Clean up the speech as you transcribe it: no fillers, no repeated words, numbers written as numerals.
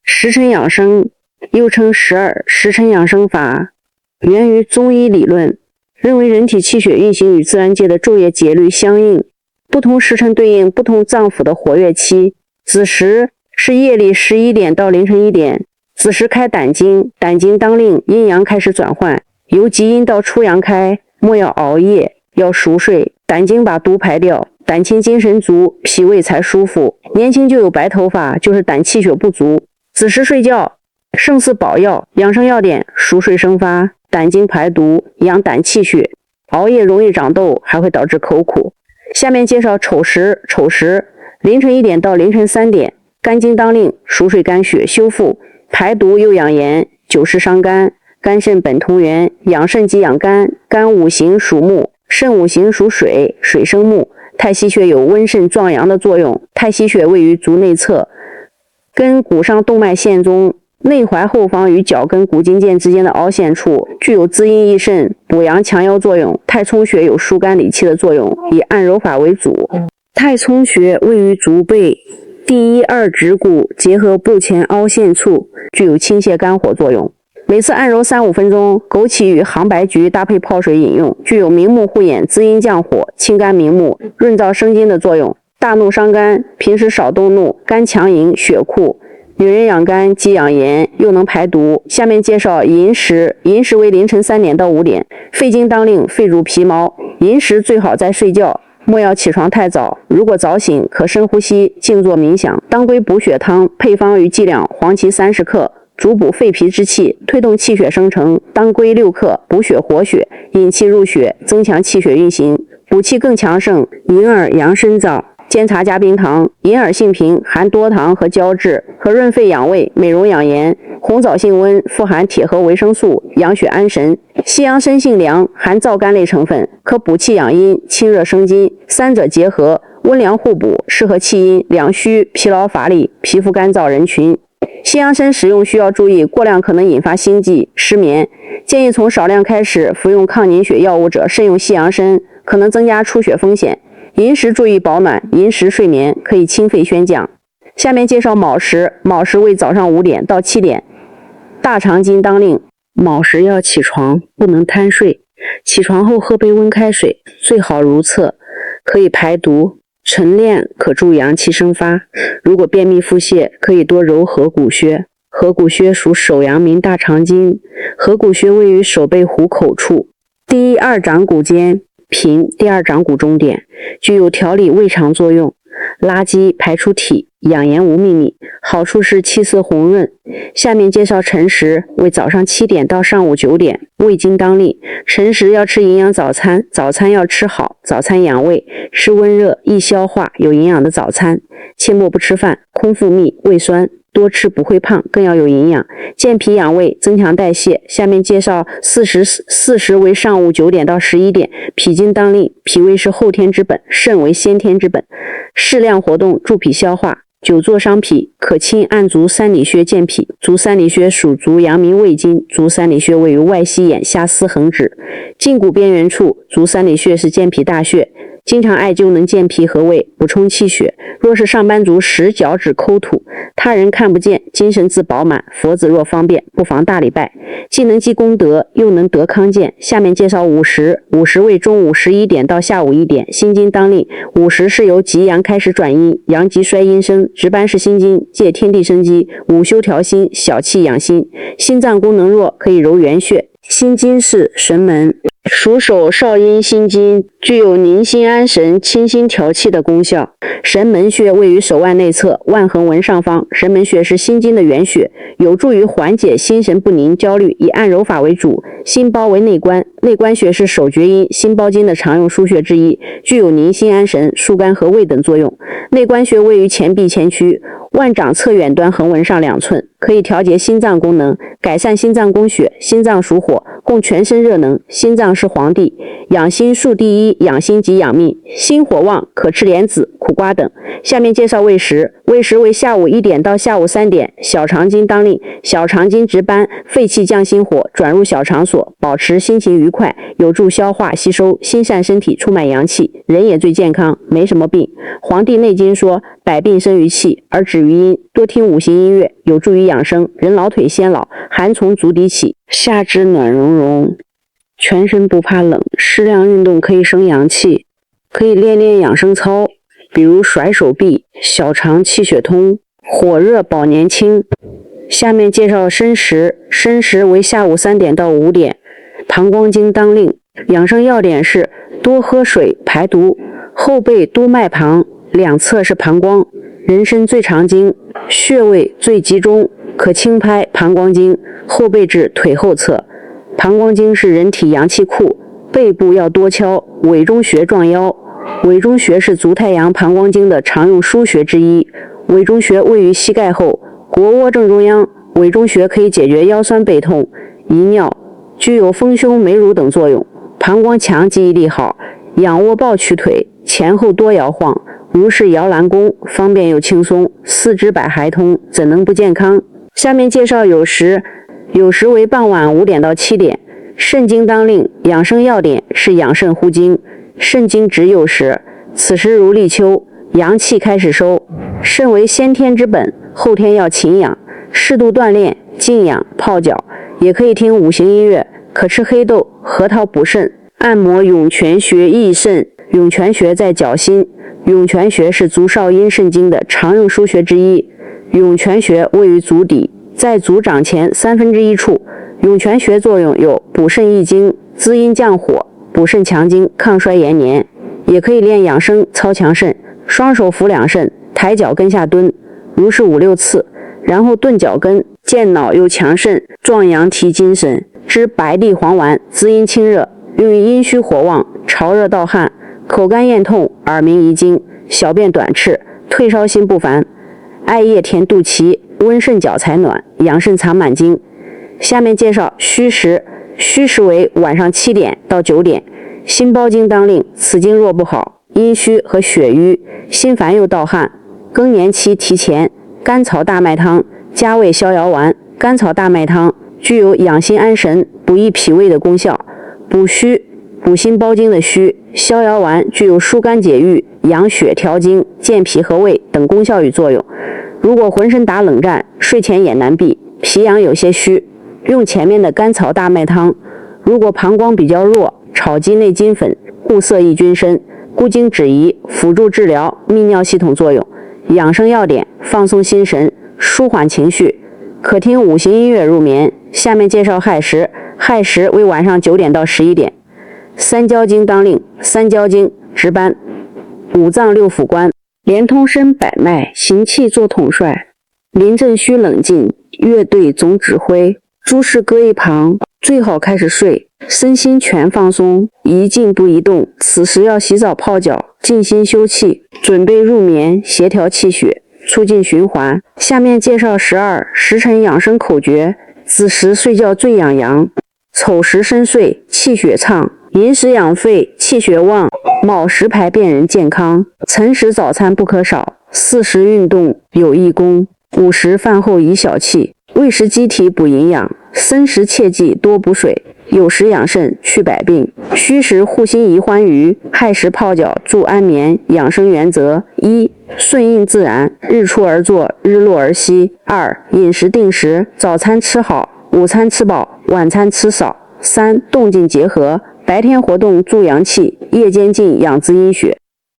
时辰养生又称12时辰养生法，源于中医理论，认为人体气血运行与自然界的昼夜节律相应，不同时辰对应不同脏腑的活跃期。子时是夜里11点到凌晨1点，子时开胆经，胆经当令，阴阳开始转换，由极阴到初阳开，莫要熬夜，要熟睡，胆经把毒排掉，胆清精神足，脾胃才舒服。年轻就有白头发，就是胆气血不足。子时睡觉，胜似宝药。养生要点：熟睡生发，胆经排毒，养胆气血。熬夜容易长痘，还会导致口苦。下面介绍丑时。丑时凌晨1点到凌晨3点，肝经当令，熟睡肝血，修复排毒又养颜。久视伤肝，肝肾本同源，养肾即养肝。肝五行属木，肾五行属水，水生木。太溪穴有温肾壮阳的作用。太溪穴位于足内侧，跟骨上动脉线中，内踝后方与脚跟骨筋腱之间的凹陷处，具有滋阴益肾、补阳强腰作用。太冲穴有疏肝理气的作用，以按揉法为主。太冲穴位于足背第1、2指骨结合部前凹陷处，具有清泻肝火作用。每次按揉3-5分钟，枸杞与杭白菊搭配泡水饮用，具有明目护眼、滋阴降火、清肝明目、润燥生津的作用。大怒伤肝，平时少动怒，肝强盈，血库。女人养肝既养颜，又能排毒。下面介绍寅时。寅时为凌晨3点到5点，肺经当令，肺主皮毛。寅时最好在睡觉，莫要起床太早。如果早醒，可深呼吸，静坐冥想。当归补血汤配方与剂量：黄芪30克，主补肺脾之气，推动气血生成；当归6克，补血活血，引气入血，增强气血运行，补气更强盛。银耳养生枣煎茶加冰糖。银耳性平，含多糖和胶质，可润肺养胃、美容养颜。红枣性温，富含铁和维生素，养血安神。西洋参性凉，含皂苷类成分，可补气养阴、清热生津，三者结合，温凉互补，适合气阴、两虚、疲劳乏力、皮肤干燥人群。西洋参使用需要注意，过量可能引发心悸、失眠，建议从少量开始。服用抗凝血药物者慎用西洋参，可能增加出血风险。寅时注意保暖，寅时睡眠可以清肺宣降。下面介绍卯时。卯时为早上5点到7点，大肠经当令。卯时要起床，不能贪睡。起床后喝杯温开水，最好如厕，可以排毒。晨练可助阳气生发。如果便秘腹泻，可以多揉合谷穴。合谷穴属手阳明大肠经，合谷穴位于手背虎口处，第1、2掌骨间平第2掌骨中点，具有调理胃肠作用，拉积排出体，养颜无秘密，好处是气色红润。下面介绍辰时，为早上7点到上午9点，胃经当令。辰时要吃营养早餐，早餐要吃好，早餐养胃，吃温热易消化有营养的早餐，切莫不吃饭，空腹密胃酸，多吃不会胖，更要有营养，健脾养胃，增强代谢。下面介绍巳时为上午9点到11点，脾经当令，脾胃是后天之本，肾为先天之本，适量活动助脾消化。久坐伤脾，可轻按足三里穴健脾。足三里穴属足阳明胃经，足三里穴位于外膝眼下司横指胫骨边缘处，足三里穴是健脾大穴，经常艾灸能健脾和胃，补充气血。若是上班族食脚趾抠土，他人看不见，精神自饱满，佛子若方便，不妨大礼拜，既能积功德，又能得康健。下面介绍午时。午时为中午11点到下午1点，心经当令。午时是由极阳开始转阴，阳极衰阴生，值班是心经，借天地生机，午休调心，小气养心。心脏功能弱，可以揉元穴。心经是神门，属手少阴心经，具有宁心安神、清心调气的功效。神门穴位于手腕内侧，腕横纹上方。神门穴是心经的原穴，有助于缓解心神不宁、焦虑，以按揉法为主。心包为内关，内关穴是手厥阴、心包经的常用腧穴之一，具有宁心安神、疏肝和胃等作用。内关穴位于前臂前区，腕掌侧远端横纹上2寸，可以调节心脏功能，改善心脏供血。心脏属火，供全身热能，心脏是皇帝，养心数第一，养心即养命。心火旺，可吃莲子、苦瓜等。下面介绍胃时。胃时为下午1点到下午3点，小肠经当令。小肠经值班，肺气降心火，转入小肠所，保持心情愉快，有助消化吸收，心善身体，充满阳气，人也最健康，没什么病。黄帝内经说，百病生于气，而止于阴。多听五行音乐，有助于养生。人老腿先老，寒从足底起，下肢暖融融，全身不怕冷。适量运动可以生阳气，可以练练养生操，比如甩手臂、小肠气血通、火热保年轻。下面介绍申时，申时为下午3点到5点，膀胱经当令。养生要点是多喝水排毒，后背督脉旁两侧是膀胱，人参最长经，穴位最集中，可轻拍膀胱经，后背至腿后侧。膀胱经是人体阳气库，背部要多敲，委中穴撞腰。委中穴是足太阳膀胱经的常用腧穴之一，委中穴位于膝盖后，腘窝正中央。委中穴可以解决腰酸背痛、遗尿，具有丰胸美乳等作用。膀胱强，记忆力好，仰卧抱屈腿，前后多摇晃，如是摇篮功，方便又轻松，四肢百骸通，怎能不健康？下面介绍酉时，酉时为傍晚5点到7点，肾经当令，养生要点是养肾护精。肾经值酉时，此时如立秋，阳气开始收，肾为先天之本，后天要勤养，适度锻炼，静养泡脚，也可以听五行音乐，可吃黑豆、核桃补肾，按摩涌泉穴益肾。涌泉穴在脚心，涌泉穴是足少阴肾经的常用腧穴之一。涌泉穴位于足底，在足掌前1/3处。涌泉穴作用有补肾益精、滋阴降火、补肾强筋、抗衰延年，也可以练养生操强肾。双手扶两肾，抬脚跟下蹲，如是5-6次，然后顿脚跟，健脑又强肾，壮阳提精神。知白地黄丸滋阴清热，用于阴虚火旺、潮热盗汗、口干咽痛、耳鸣遗精、小便短赤、退烧心不烦。艾叶填肚脐，温肾脚才暖，养肾藏满精。下面介绍虚时，虚时为晚上7点到9点，心包经当令，此经若不好，阴虚和血瘀，心烦又盗汗，更年期提前，甘草大麦汤加味逍遥丸。甘草大麦汤具有养心安神、补益脾胃的功效，补虚、补心包经的虚。逍遥丸具有疏肝解郁、养血调经、健脾和胃等功效与作用。如果浑身打冷战，睡前也难闭，脾阳有些虚，用前面的甘草大麦汤。如果膀胱比较弱，炒鸡内金粉，固涩益菌身，固精止遗，辅助治疗泌尿系统作用。养生要点：放松心神，舒缓情绪，可听五行音乐入眠。下面介绍亥时，亥时为晚上9点到11点，三焦经当令，三焦经值班，五脏六腑官，连通身百脉，行气做统帅，临阵需冷静，乐队总指挥，诸事搁一旁，最好开始睡，身心全放松，一静不移动。此时要洗澡泡脚，静心休气，准备入眠，协调气血，促进循环。下面介绍时辰养生口诀：子时睡觉最养阳，丑时深睡气血畅，寅时养肺气血旺，卯时排便人健康，辰时早餐不可少，巳时运动有益功，午时饭后宜小憩，未时机体补营养，申时切忌多补水，酉时养肾去百病，戌时护心宜欢愉，亥时泡脚助安眠。养生原则：一、顺应自然，日出而作，日落而息；二、饮食定时，早餐吃好，午餐吃饱，晚餐吃少；三、动静结合，白天活动助阳气，夜间静养滋阴血。